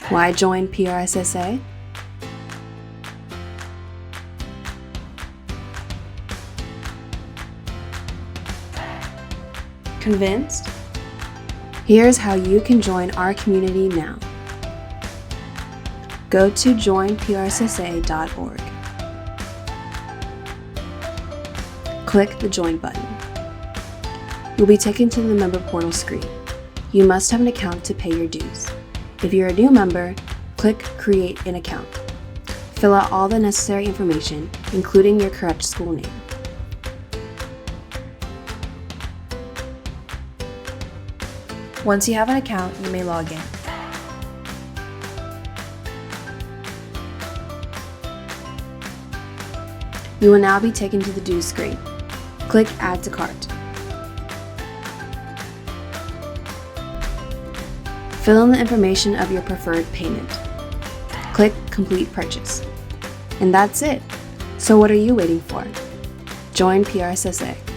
Why join PRSSA? Convinced? Here's how you can join our community now. Go to joinprssa.org. Click the Join button. You'll be taken to the member portal screen. You must have an account to pay your dues. If you're a new member, click Create an Account. Fill out all the necessary information, including your correct school name. Once you have an account, you may log in. You will now be taken to the dues screen. Click Add to Cart. Fill in the information of your preferred payment. Click Complete Purchase. And that's it. So what are you waiting for? Join PRSSA.